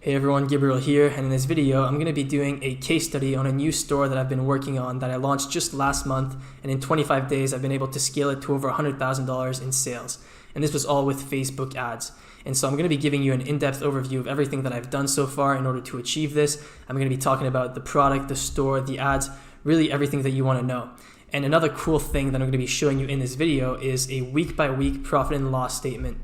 Hey everyone, Gabriel here, and in this video I'm going to be doing a case study on a new store that I've been working on that I launched just last month, and in 25 days I've been able to scale it to over $100,000 in sales. And this was all with Facebook ads. And so I'm going to be giving you an in-depth overview of everything that I've done so far in order to achieve this. I'm going to be talking about the product, the store, the ads, really everything that you want to know. And another cool thing that I'm going to be showing you in this video is a week-by-week profit and loss statement.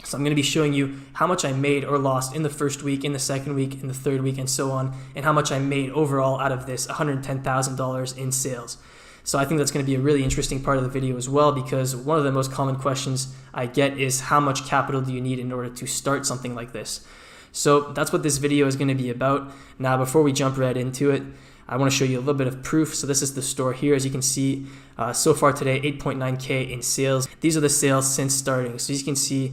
So I'm going to be showing you how much I made or lost in the first week, in the second week, in the third week, and so on, and how much I made overall out of this $110,000 in sales. So I think that's going to be a really interesting part of the video as well, because one of the most common questions I get is how much capital do you need in order to start something like this? So that's what this video is going to be about. Now, before we jump right into it, I want to show you a little bit of proof. So this is the store here. As you can see, so far today, 8.9K in sales. These are the sales since starting. So as you can see,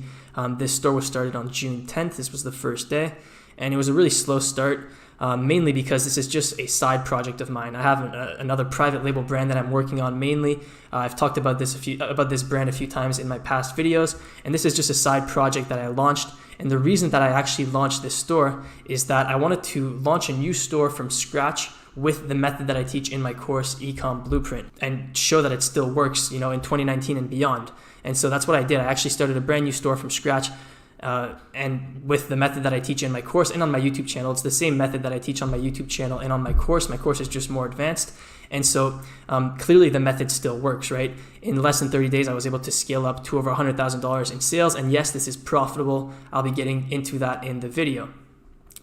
this store was started on June 10th. This was the first day, and it was a really slow start, mainly because this is just a side project of mine. I have another private label brand that I'm working on mainly. I've talked about this brand a few times in my past videos, and this is just a side project that I launched. And the reason that I actually launched this store is that I wanted to launch a new store from scratch with the method that I teach in my course, Ecom Blueprint, and show that it still works, in 2019 and beyond. And so that's what I did. I actually started a brand new store from scratch, and with the method that I teach in my course and on my YouTube channel. It's the same method that I teach on my YouTube channel and on my course. My course is just more advanced. And so clearly the method still works, right? In less than 30 days, I was able to scale up to over $100,000 in sales. And yes, this is profitable. I'll be getting into that in the video.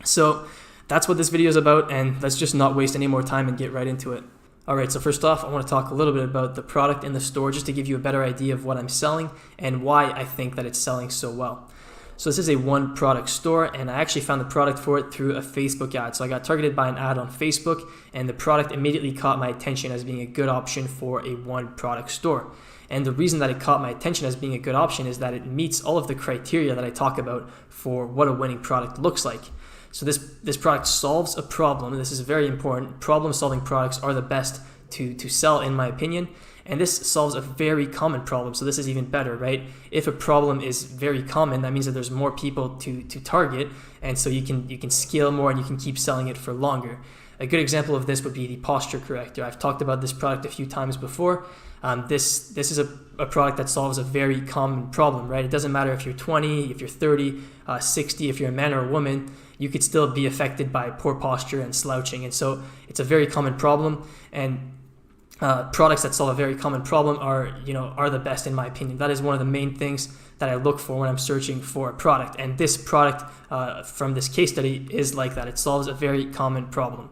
So that's what this video is about, and let's just not waste any more time and get right into it. Alright, so first off, I want to talk a little bit about the product in the store just to give you a better idea of what I'm selling and why I think that it's selling so well. So this is a one product store, and I actually found the product for it through a Facebook ad. So I got targeted by an ad on Facebook, and the product immediately caught my attention as being a good option for a one product store. And the reason that it caught my attention as being a good option is that it meets all of the criteria that I talk about for what a winning product looks like. So this product solves a problem, and this is very important. Problem-solving products are the best to sell, in my opinion, and this solves a very common problem. So this is even better, right? If a problem is very common, that means that there's more people to target, and so you can scale more and you can keep selling it for longer. A good example of this would be the posture corrector. I've talked about this product a few times before. This is a product that solves a very common problem, right? It doesn't matter if you're 20, if you're 30, 60, if you're a man or a woman, you could still be affected by poor posture and slouching. And so it's a very common problem, and products that solve a very common problem are the best, in my opinion. That is one of the main things that I look for when I'm searching for a product. And this product from this case study is like that. It solves a very common problem.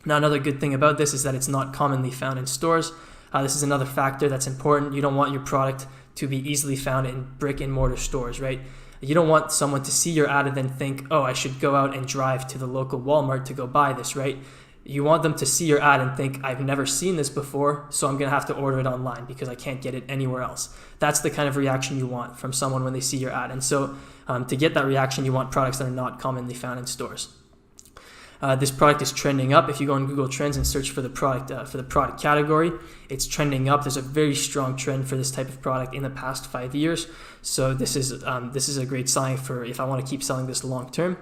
Now, another good thing about this is that it's not commonly found in stores. This is another factor that's important. You don't want your product to be easily found in brick and mortar stores, right? You don't want someone to see your ad and then think, oh, I should go out and drive to the local Walmart to go buy this, right? You want them to see your ad and think, I've never seen this before, so I'm going to have to order it online because I can't get it anywhere else. That's the kind of reaction you want from someone when they see your ad. And so to get that reaction, you want products that are not commonly found in stores. This product is trending up. If you go on Google Trends and search for the product category, it's trending up. There's a very strong trend for this type of product in the past 5 years. So this is a great sign for if I want to keep selling this long term.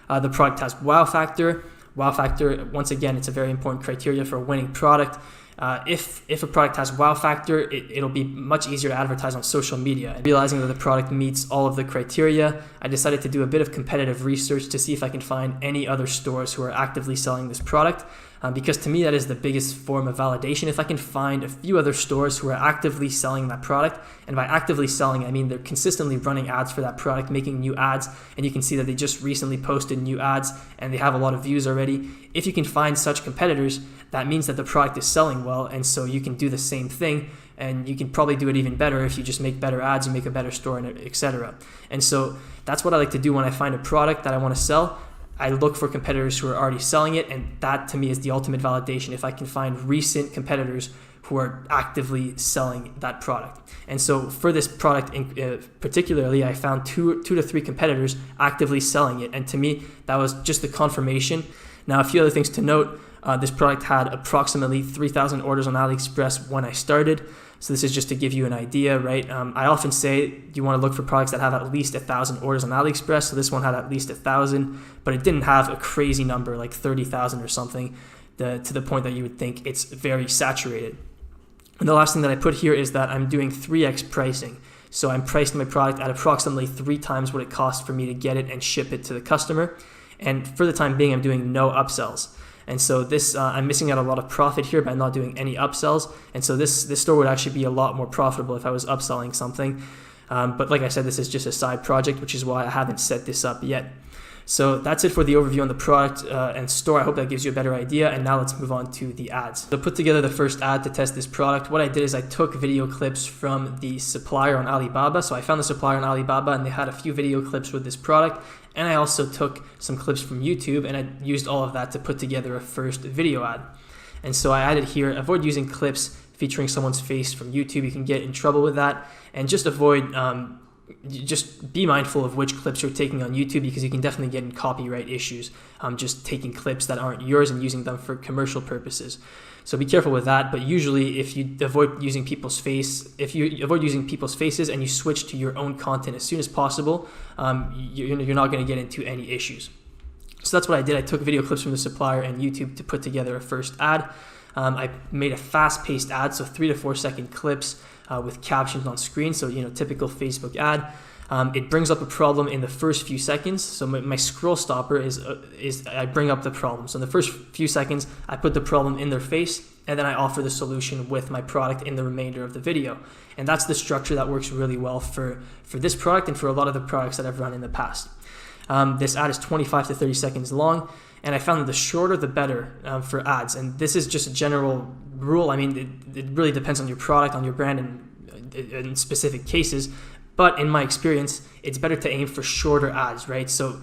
The product has wow factor. Wow factor, once again, it's a very important criteria for a winning product. If a product has wow factor, it'll be much easier to advertise on social media. And realizing that the product meets all of the criteria, I decided to do a bit of competitive research to see if I can find any other stores who are actively selling this product, because to me that is the biggest form of validation. If I can find a few other stores who are actively selling that product, and by actively selling I mean they're consistently running ads for that product, making new ads, and you can see that they just recently posted new ads and they have a lot of views already. If you can find such competitors, that means that the product is selling well, and so you can do the same thing, and you can probably do it even better if you just make better ads, you make a better store, etc. And so that's what I like to do when I find a product that I want to sell. I look for competitors who are already selling it, and that to me is the ultimate validation, if I can find recent competitors who are actively selling that product. And so for this product particularly, I found two to three competitors actively selling it, and to me that was just the confirmation. Now, a few other things to note. This product had approximately 3,000 orders on AliExpress when I started. So this is just to give you an idea, right? I often say you want to look for products that have at least 1,000 orders on AliExpress. So this one had at least 1,000, but it didn't have a crazy number like 30,000 or something, to the point that you would think it's very saturated. And the last thing that I put here is that I'm doing 3x pricing. So I'm pricing my product at approximately 3 times what it costs for me to get it and ship it to the customer. And for the time being, I'm doing no upsells. And so this, I'm missing out a lot of profit here by not doing any upsells. And so this store would actually be a lot more profitable if I was upselling something. But like I said, this is just a side project, which is why I haven't set this up yet. So that's it for the overview on the product and store. I hope that gives you a better idea. And now let's move on to the ads. So to put together the first ad to test this product, what I did is I took video clips from the supplier on Alibaba. So I found the supplier on Alibaba and they had a few video clips with this product. And I also took some clips from YouTube and I used all of that to put together a first video ad. And so I added here, avoid using clips featuring someone's face from YouTube. You can get in trouble with that. And just avoid, just be mindful of which clips you're taking on YouTube, because you can definitely get in copyright issues just taking clips that aren't yours and using them for commercial purposes. So be careful with that. But usually if you avoid using people's faces and you switch to your own content as soon as possible, you're not going to get into any issues. So that's what I did. I took video clips from the supplier and YouTube to put together a first ad. I made a fast-paced ad, so 3 to 4 second clips with captions on screen. So, typical Facebook ad. It brings up a problem in the first few seconds. So my scroll stopper is I bring up the problem. So in the first few seconds, I put the problem in their face, and then I offer the solution with my product in the remainder of the video. And that's the structure that works really well for this product and for a lot of the products that I've run in the past. This ad is 25 to 30 seconds long, and I found that the shorter the better for ads. And this is just a general rule. I mean, it really depends on your product, on your brand, and in specific cases. But in my experience, it's better to aim for shorter ads, right? So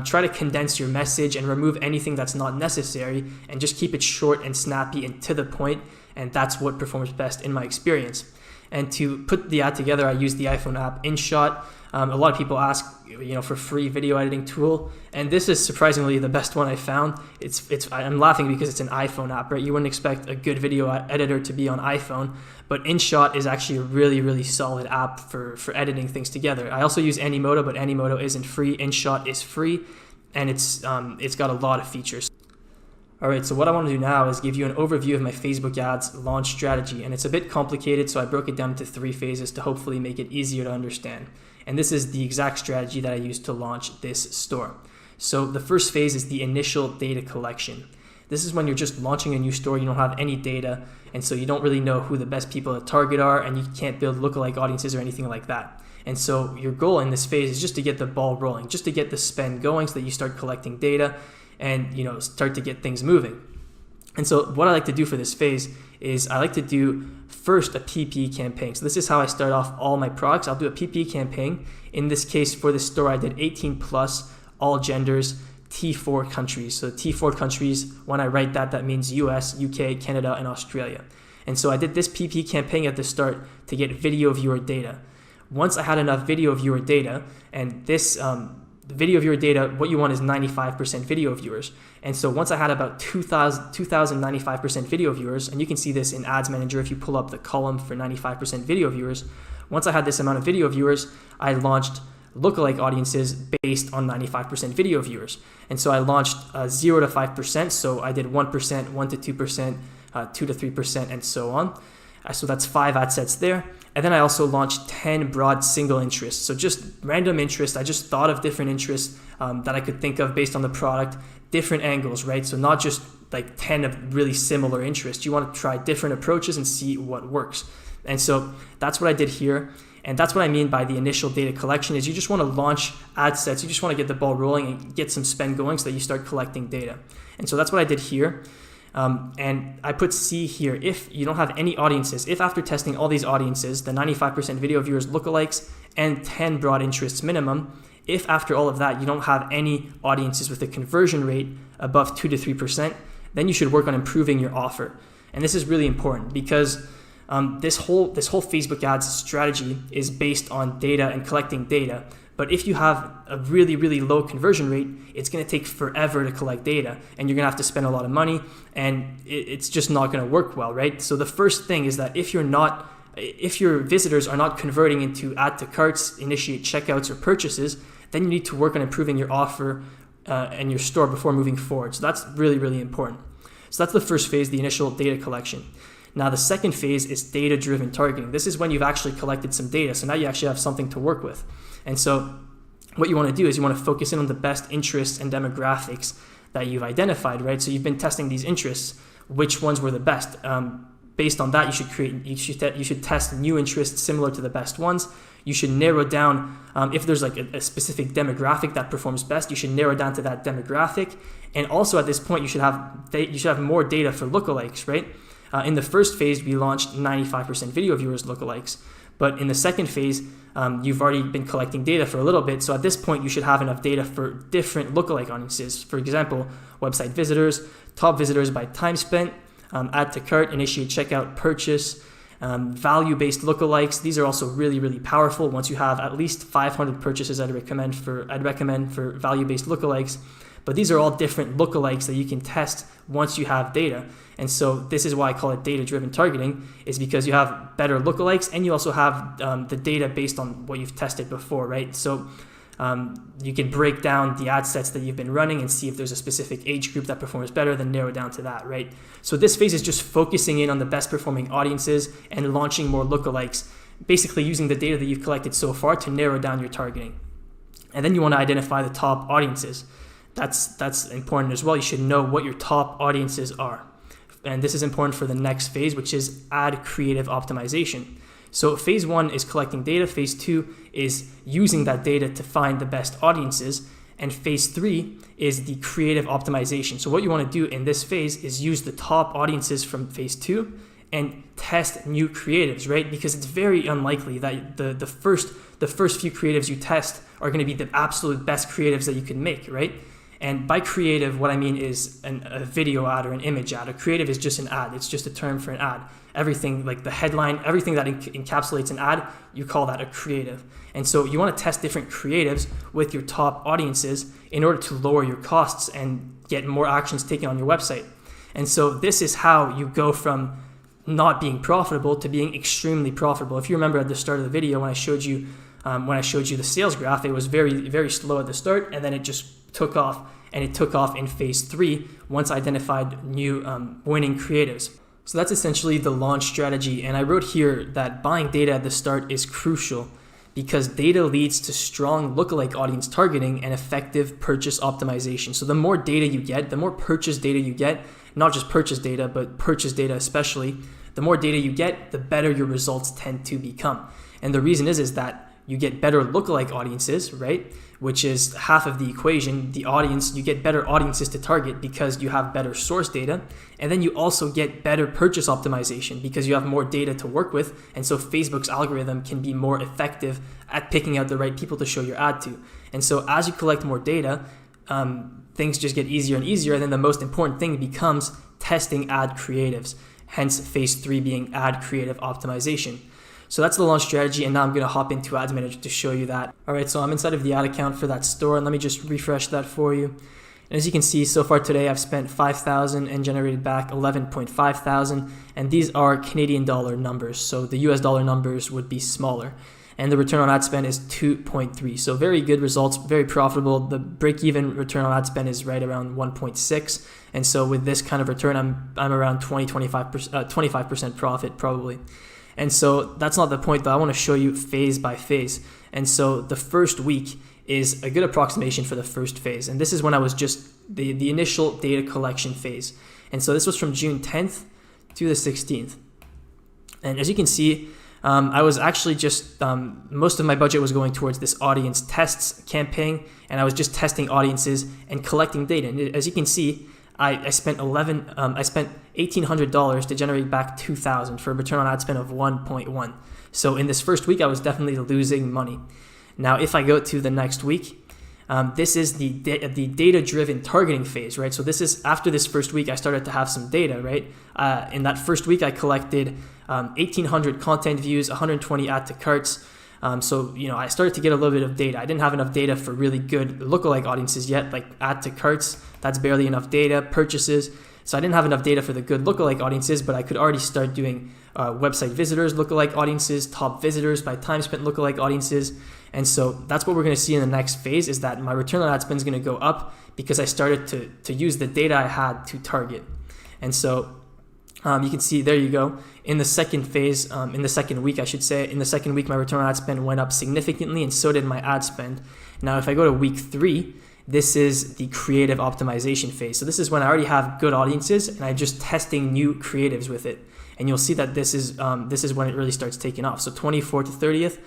try to condense your message and remove anything that's not necessary, and just keep it short and snappy and to the point. And that's what performs best in my experience. And to put the ad together, I used the iPhone app InShot. A lot of people ask, for free video editing tool, and this is surprisingly the best one I found. I'm laughing because it's an iPhone app, right? You wouldn't expect a good video editor to be on iPhone, but InShot is actually a really, really solid app for editing things together. I also use Animoto, but Animoto isn't free. InShot is free, and it's got a lot of features. All right, so what I want to do now is give you an overview of my Facebook ads launch strategy, and it's a bit complicated, so I broke it down into 3 phases to hopefully make it easier to understand. And this is the exact strategy that I used to launch this store. So the first phase is the initial data collection. This is when you're just launching a new store, you don't have any data, and so you don't really know who the best people to target are, and you can't build lookalike audiences or anything like that. And so your goal in this phase is just to get the ball rolling, just to get the spend going so that you start collecting data and start to get things moving. And so what I like to do for this phase is I like to do first a PPE campaign. So this is how I start off all my products. I'll do a PPE campaign. In this case, for this store, I did 18 plus, all genders, T4 countries. So T4 countries, when I write that means US, UK, Canada, and Australia. And so I did this PPE campaign at the start to get video viewer data. Once I had enough video viewer data, and this the video viewer data, what you want is 95% video viewers. And so once I had about 2,095% video viewers, and you can see this in Ads Manager if you pull up the column for 95% video viewers, once I had this amount of video viewers, I launched lookalike audiences based on 95% video viewers. And so I launched 0 to 5%, so I did 1%, 1 to 2%, 2 to 3%, and so on. So that's 5 ad sets there. And then I also launched 10 broad single interests. So just random interests. I just thought of different interests that I could think of based on the product, different angles, right? So not just like 10 of really similar interests. You want to try different approaches and see what works. And so that's what I did here. And that's what I mean by the initial data collection is you just want to launch ad sets. You just want to get the ball rolling and get some spend going so that you start collecting data. And so that's what I did here. And I put C here. If you don't have any audiences, if after testing all these audiences, the 95% video viewers lookalikes and 10 broad interests minimum, if after all of that you don't have any audiences with a conversion rate above 2 to 3%, then you should work on improving your offer. And this is really important because this whole Facebook ads strategy is based on data and collecting data. But if you have a really, really low conversion rate, it's going to take forever to collect data, and you're going to have to spend a lot of money, and it's just not going to work well, right? So the first thing is that if you're not if your visitors are not converting into add to carts, initiate checkouts, or purchases, then you need to work on improving your offer and your store before moving forward. So that's really, really important. So that's the first phase, the initial data collection. Now the second phase is data-driven targeting. This is when you've actually collected some data. So now you actually have something to work with. And so what you want to do is you want to focus in on the best interests and demographics that you've identified, right? So you've been testing these interests, which ones were the best. Based on that, you should test new interests similar to the best ones. You should narrow down, if there's like a specific demographic that performs best, you should narrow down to that demographic. And also at this point, you should have more data for lookalikes, right? In the first phase, we launched 95% video viewers lookalikes. But in the second phase, you've already been collecting data for a little bit. So at this point, you should have enough data for different lookalike audiences. For example, website visitors, top visitors by time spent, add to cart, initiate checkout, purchase, value-based lookalikes. These are also really, really powerful. Once you have at least 500 purchases, I'd recommend for value-based lookalikes. But these are all different lookalikes that you can test once you have data. And so this is why I call it data-driven targeting, is because you have better lookalikes and you also have the data based on what you've tested before, right? So you can break down the ad sets that you've been running and see if there's a specific age group that performs better, then narrow down to that, right? So this phase is just focusing in on the best performing audiences and launching more lookalikes, basically using the data that you've collected so far to narrow down your targeting. And then you want to identify the top audiences. That's important as well. You should know what your top audiences are. And this is important for the next phase, which is ad creative optimization. So phase 1 is collecting data. Phase 2 is using that data to find the best audiences. And phase 3 is the creative optimization. So what you want to do in this phase is use the top audiences from phase 2 and test new creatives, right? Because it's very unlikely that the first few creatives you test are going to be the absolute best creatives that you can make, right? And by creative, what I mean is a video ad or an image ad. A creative is just an ad. It's just a term for an ad. Everything like the headline, everything that encapsulates an ad, you call that a creative. And so you want to test different creatives with your top audiences in order to lower your costs and get more actions taken on your website. And so this is how you go from not being profitable to being extremely profitable. If you remember at the start of the video when I showed you the sales graph, it was very, very slow at the start, and then it just took off, and it took off in phase 3 once I identified new winning creatives. So that's essentially the launch strategy. And I wrote here that buying data at the start is crucial because data leads to strong lookalike audience targeting and effective purchase optimization. So the more data you get, the more purchase data you get, not just purchase data, but purchase data especially, the more data you get, the better your results tend to become. And the reason is that you get better lookalike audiences, right? Which is half of the equation. The audience, you get better audiences to target because you have better source data. And then you also get better purchase optimization because you have more data to work with. And so Facebook's algorithm can be more effective at picking out the right people to show your ad to. And so as you collect more data, things just get easier and easier. And then the most important thing becomes testing ad creatives. Hence phase 3 being ad creative optimization. So that's the launch strategy, and now I'm going to hop into Ads Manager to show you that. All right, so I'm inside of the ad account for that store, and let me just refresh that for you. And as you can see, so far today, I've spent $5,000 and generated back $11.5 thousand, and these are Canadian dollar numbers, so the US dollar numbers would be smaller. And the return on ad spend is 2.3, so very good results, very profitable. The break-even return on ad spend is right around 1.6, and so with this kind of return, I'm around 25% profit probably. And so that's not the point, though. I want to show you phase by phase. And so the first week is a good approximation for the first phase. And this is when I was just the initial data collection phase. And so this was from June 10th to the 16th. And as you can see, I was actually just, most of my budget was going towards this audience tests campaign. And I was just testing audiences and collecting data. And as you can see, I spent $1,800 to generate back $2,000 for a return on ad spend of 1.1. So in this first week, I was definitely losing money. Now, if I go to the next week, this is the data-driven targeting phase, right? So this is after this first week, I started to have some data, right? In that first week, I collected 1,800 content views, 120 add to carts. So, I started to get a little bit of data. I didn't have enough data for really good lookalike audiences yet, like add to carts. That's barely enough data. Purchases. So I didn't have enough data for the good lookalike audiences, but I could already start doing website visitors, lookalike audiences, top visitors by time spent, lookalike audiences. And so that's what we're going to see in the next phase, is that my return on ad spend is going to go up because I started to use the data I had to target. And so you can see, there you go. In the second phase, in the second week, I should say, in the second week, my return on ad spend went up significantly, and so did my ad spend. Now, if I go to week 3, this is the creative optimization phase. So this is when I already have good audiences and I'm just testing new creatives with it. And you'll see that this is when it really starts taking off. So 24th to 30th,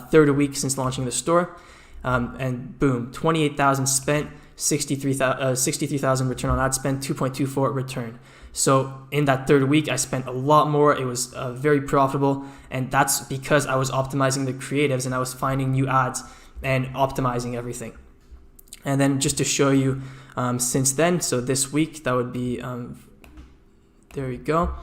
third week since launching the store, and boom, 28,000 spent, 63,000 return on ad spend, 2.24 return. So in that third week, I spent a lot more. It was very profitable, and that's because I was optimizing the creatives and I was finding new ads and optimizing everything. And then just to show you since then, so this week, that would be, there we go.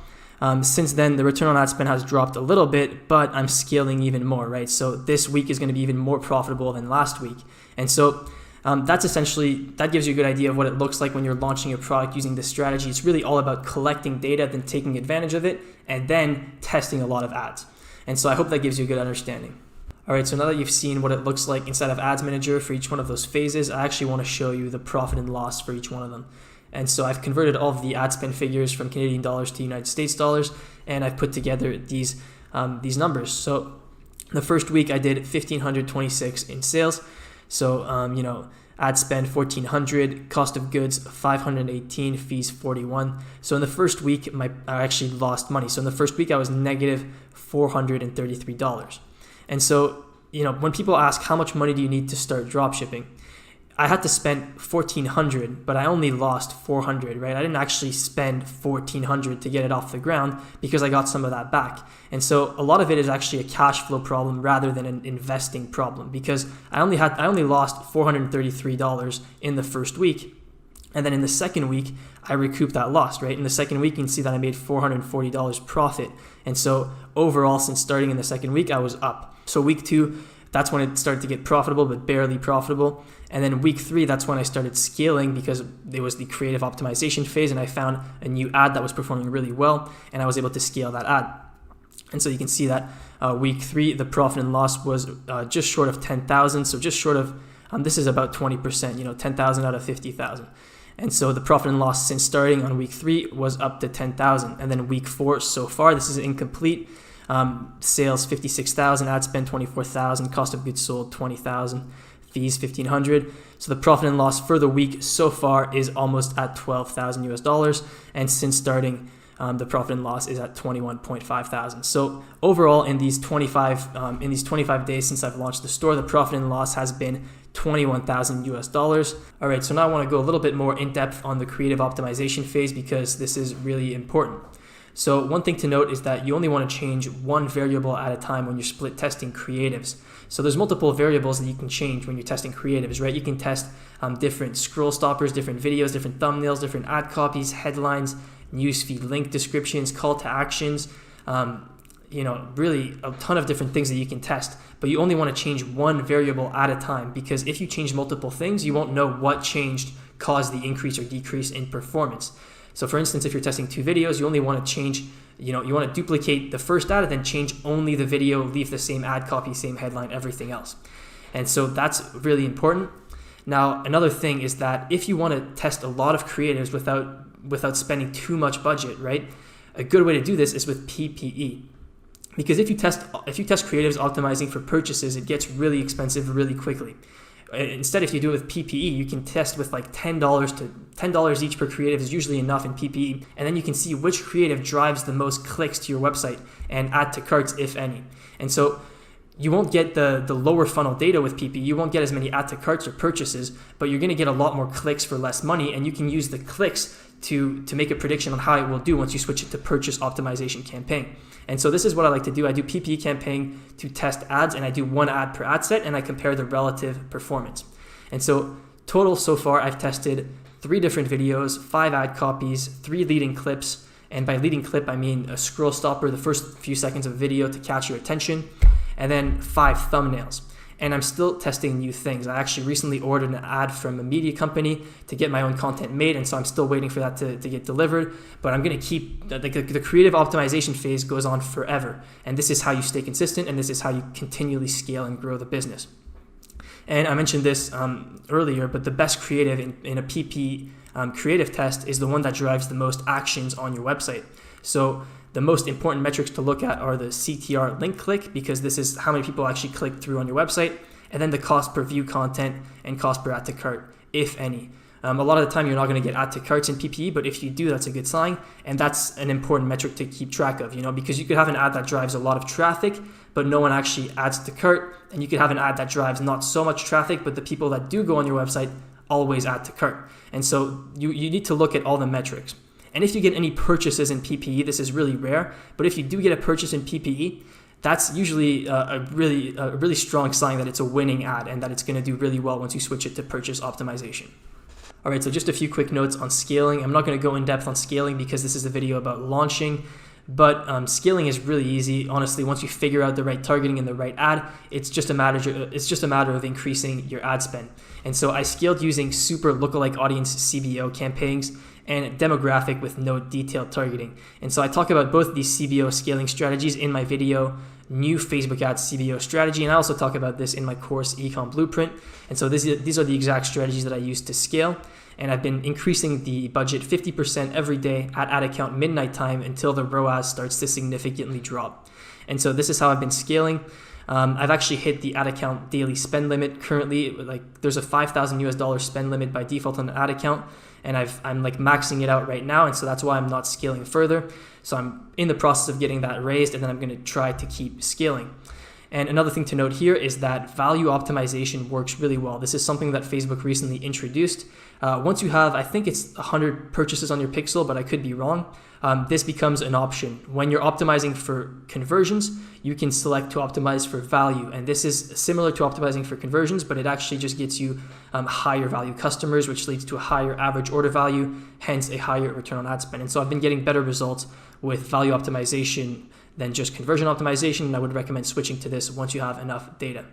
Since then, the return on ad spend has dropped a little bit, but I'm scaling even more, right? So this week is going to be even more profitable than last week. And so that's essentially, that gives you a good idea of what it looks like when you're launching a product using this strategy. It's really all about collecting data, then taking advantage of it, and then testing a lot of ads. And so I hope that gives you a good understanding. All right, so now that you've seen what it looks like inside of Ads Manager for each one of those phases, I actually want to show you the profit and loss for each one of them. And so I've converted all of the ad spend figures from Canadian dollars to United States dollars, and I've put together these numbers. So the first week I did $1,526 in sales. So ad spend $1,400, cost of goods $518, fees $41. So in the first week, I actually lost money. So in the first week, I was negative $433. And so, when people ask how much money do you need to start dropshipping, I had to spend $1,400, but I only lost $400, right? I didn't actually spend $1,400 to get it off the ground because I got some of that back. And so a lot of it is actually a cash flow problem rather than an investing problem, because I only lost $433 in the first week. And then in the second week, I recouped that loss, right? In the second week, you can see that I made $440 profit. And so overall, since starting in the second week, I was up. So week 2, that's when it started to get profitable, but barely profitable. And then week 3, that's when I started scaling because it was the creative optimization phase, and I found a new ad that was performing really well, and I was able to scale that ad. And so you can see that week 3, the profit and loss was just short of 10,000. So just short of, this is about 20%, 10,000 out of 50,000. And so the profit and loss since starting on week 3 was up to 10,000. And then week 4 so far, this is incomplete. Sales 56,000, ad spend 24,000, cost of goods sold 20,000, fees 1,500. So the profit and loss for the week so far is almost at 12,000 US dollars, and since starting, the profit and loss is at 21.5 thousand. So overall, in these 25 days since I've launched the store, the profit and loss has been 21,000 US dollars. All right, so now I want to go a little bit more in depth on the creative optimization phase because this is really important. So one thing to note is that you only want to change one variable at a time when you're split testing creatives. So there's multiple variables that you can change when you're testing creatives, right? You can test different scroll stoppers, different videos, different thumbnails, different ad copies, headlines, newsfeed link descriptions, call to actions, really a ton of different things that you can test. But you only want to change one variable at a time, because if you change multiple things, you won't know what changed caused the increase or decrease in performance. So for instance, if you're testing 2 videos, you only want to change, you want to duplicate the first ad and then change only the video, leave the same ad copy, same headline, everything else. And so that's really important. Now, another thing is that if you want to test a lot of creatives without spending too much budget, right? A good way to do this is with PPE. Because if you test creatives optimizing for purchases, it gets really expensive really quickly. Instead, if you do it with PPE, you can test with like $10 each per creative is usually enough in PPE. And then you can see which creative drives the most clicks to your website and add to carts, if any. And so you won't get the lower funnel data with PPE. You won't get as many add to carts or purchases, but you're going to get a lot more clicks for less money. And you can use the clicks to make a prediction on how it will do once you switch it to purchase optimization campaign. And so this is what I like to do. I do PPE campaign to test ads, and I do 1 ad per ad set, and I compare the relative performance. And so total so far, I've tested 3 different videos, 5 ad copies, 3 leading clips. And by leading clip, I mean a scroll stopper, the first few seconds of video to catch your attention, and then 5 thumbnails. and I'm still testing new things. I actually recently ordered an ad from a media company to get my own content made, and so I'm still waiting for that to get delivered. But I'm going to keep, the creative optimization phase goes on forever, and this is how you stay consistent, and this is how you continually scale and grow the business. And I mentioned this earlier, but the best creative in a PP creative test is the one that drives the most actions on your website. So the most important metrics to look at are the CTR link click, because this is how many people actually click through on your website, and then the cost per view content and cost per add to cart, if any. A lot of the time you're not going to get add to carts in PPE, but if you do, that's a good sign, and that's an important metric to keep track of, because you could have an ad that drives a lot of traffic, but no one actually adds to cart, and you could have an ad that drives not so much traffic, but the people that do go on your website always add to cart. And so you need to look at all the metrics. And if you get any purchases in PPE, this is really rare, but if you do get a purchase in PPE, that's usually a really strong sign that it's a winning ad and that it's going to do really well once you switch it to purchase optimization. All right, so just a few quick notes on scaling. I'm not going to go in depth on scaling because this is a video about launching, but scaling is really easy. Honestly, once you figure out the right targeting and the right ad, it's just a matter of increasing your ad spend. And so I scaled using super lookalike audience CBO campaigns and demographic with no detailed targeting. And so I talk about both these CBO scaling strategies in my video, New Facebook Ads CBO Strategy, and I also talk about this in my course, Ecom Blueprint. And so these are the exact strategies that I use to scale. And I've been increasing the budget 50% every day at ad account midnight time until the ROAS starts to significantly drop. And so this is how I've been scaling. I've actually hit the ad account daily spend limit currently. There's a $5,000 spend limit by default on an ad account, and I'm maxing it out right now, and so that's why I'm not scaling further. So I'm in the process of getting that raised, and then I'm going to try to keep scaling. And another thing to note here is that value optimization works really well. This is something that Facebook recently introduced. Once you have, I think it's 100 purchases on your pixel, but I could be wrong, this becomes an option. When you're optimizing for conversions, you can select to optimize for value. And this is similar to optimizing for conversions, but it actually just gets you higher value customers, which leads to a higher average order value, hence a higher return on ad spend. And so I've been getting better results with value optimization than just conversion optimization, and I would recommend switching to this once you have enough data.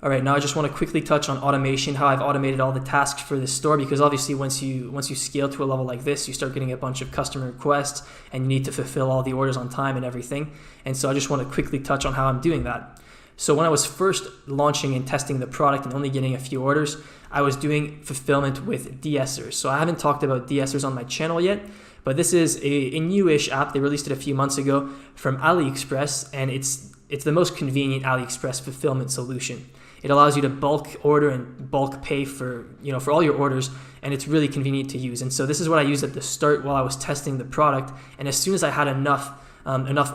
All right, now I just want to quickly touch on automation, how I've automated all the tasks for this store, because obviously once you scale to a level like this, you start getting a bunch of customer requests and you need to fulfill all the orders on time and everything. And so I just want to quickly touch on how I'm doing that. So when I was first launching and testing the product and only getting a few orders, I was doing fulfillment with de-essers. So I haven't talked about de-essers on my channel yet, but this is a newish app. They released it a few months ago from AliExpress, and it's the most convenient AliExpress fulfillment solution. It allows you to bulk order and bulk pay for all your orders, and it's really convenient to use. And so this is what I used at the start while I was testing the product. And as soon as I had enough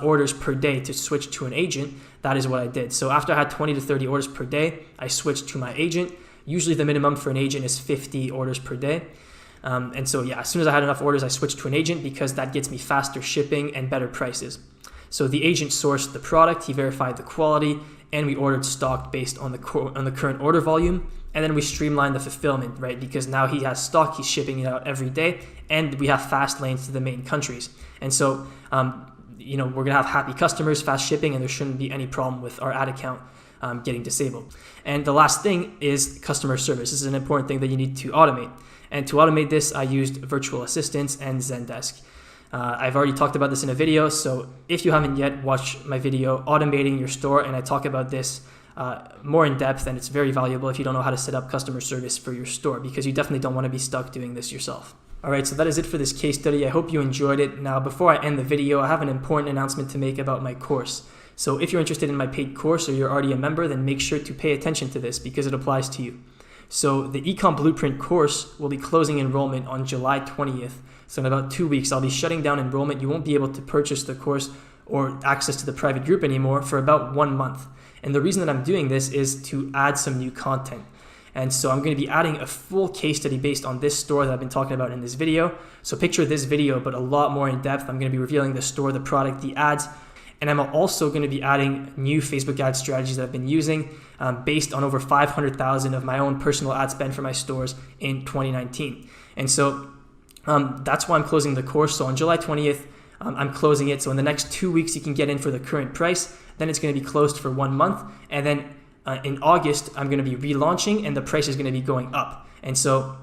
orders per day to switch to an agent, that is what I did. So after I had 20 to 30 orders per day, I switched to my agent. Usually the minimum for an agent is 50 orders per day. And so yeah, as soon as I had enough orders, I switched to an agent because that gets me faster shipping and better prices. So the agent sourced the product, he verified the quality, and we ordered stock based on the current order volume. And then we streamlined the fulfillment, right? Because now he has stock, he's shipping it out every day, and we have fast lanes to the main countries. And so, we're gonna have happy customers, fast shipping, and there shouldn't be any problem with our ad account getting disabled. And the last thing is customer service. This is an important thing that you need to automate. And to automate this, I used virtual assistants and Zendesk. I've already talked about this in a video, so if you haven't yet, watch my video automating your store, and I talk about this more in depth, and it's very valuable if you don't know how to set up customer service for your store, because you definitely don't want to be stuck doing this yourself. All right, so that is it for this case study. I hope you enjoyed it. Now, before I end the video, I have an important announcement to make about my course. So if you're interested in my paid course or you're already a member, then make sure to pay attention to this because it applies to you. So the Ecom Blueprint course will be closing enrollment on July 20th. So in about 2 weeks, I'll be shutting down enrollment. You won't be able to purchase the course or access to the private group anymore for about 1 month. And the reason that I'm doing this is to add some new content. And so I'm going to be adding a full case study based on this store that I've been talking about in this video. So picture this video, but a lot more in depth. I'm going to be revealing the store, the product, the ads, and I'm also going to be adding new Facebook ad strategies that I've been using based on over 500,000 of my own personal ad spend for my stores in 2019. And so that's why I'm closing the course. So on July 20th, I'm closing it. So in the next 2 weeks, you can get in for the current price. Then it's going to be closed for 1 month. And then in August, I'm going to be relaunching and the price is going to be going up. And so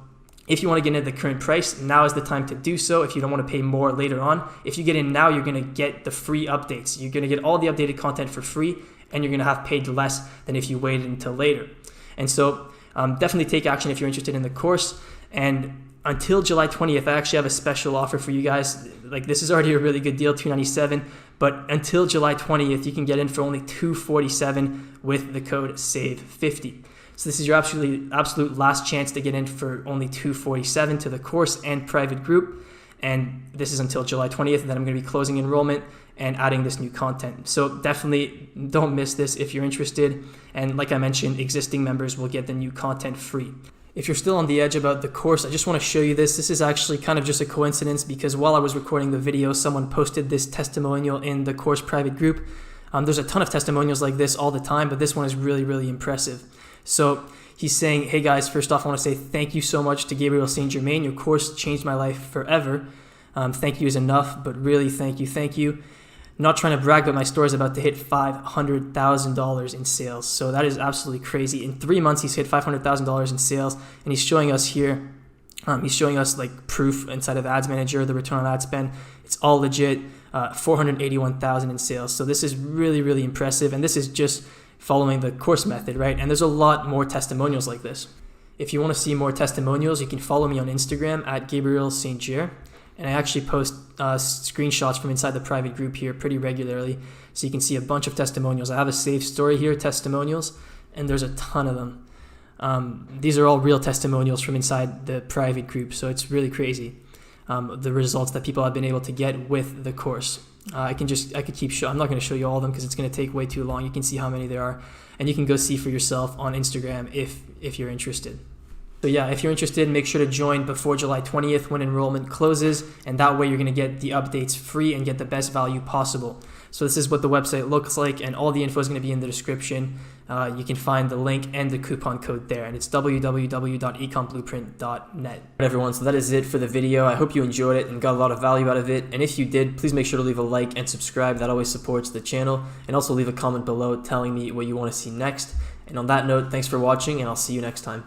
if you want to get into the current price, now is the time to do so. If you don't want to pay more later on, if you get in now, you're going to get the free updates. You're going to get all the updated content for free, and you're going to have paid less than if you waited until later. And so definitely take action if you're interested in the course. And until July 20th, I actually have a special offer for you guys. Like, this is already a really good deal, $297, but until July 20th, you can get in for only $247 with the code SAVE50. So this is your absolute last chance to get in for only $247 to the course and private group. And this is until July 20th, and then I'm going to be closing enrollment and adding this new content. So definitely don't miss this if you're interested. And like I mentioned, existing members will get the new content free. If you're still on the edge about the course, I just want to show you this. This is actually kind of just a coincidence because while I was recording the video, someone posted this testimonial in the course private group. There's a ton of testimonials like this all the time, but this one is really, really impressive. So he's saying, hey guys, first off, I want to say thank you so much to Gabriel St. Germain. Your course changed my life forever. Thank you is enough, but really thank you. Not trying to brag, but my store is about to hit $500,000 in sales. So that is absolutely crazy. In 3 months, he's hit $500,000 in sales, and he's showing us here, he's showing us like proof inside of Ads Manager, the return on ad spend. It's all legit, 481,000 in sales. So this is really, really impressive. And this is just following the course method, right? And there's a lot more testimonials like this. If you want to see more testimonials, you can follow me on Instagram at Gabriel St. Ger. And I actually post screenshots from inside the private group here pretty regularly. So you can see a bunch of testimonials. I have a saved story here, testimonials, and there's a ton of them. These are all real testimonials from inside the private group. So it's really crazy, the results that people have been able to get with the course. I could keep showing. I'm not going to show you all of them because it's going to take way too long. You can see how many there are, and you can go see for yourself on Instagram if you're interested. So yeah, if you're interested, make sure to join before July 20th when enrollment closes, and that way you're going to get the updates free and get the best value possible. So this is what the website looks like, and all the info is going to be in the description. You can find the link and the coupon code there, and it's www.ecomblueprint.net. All right, everyone, so that is it for the video. I hope you enjoyed it and got a lot of value out of it, and if you did, please make sure to leave a like and subscribe. That always supports the channel, and also leave a comment below telling me what you want to see next. And on that note, thanks for watching, and I'll see you next time.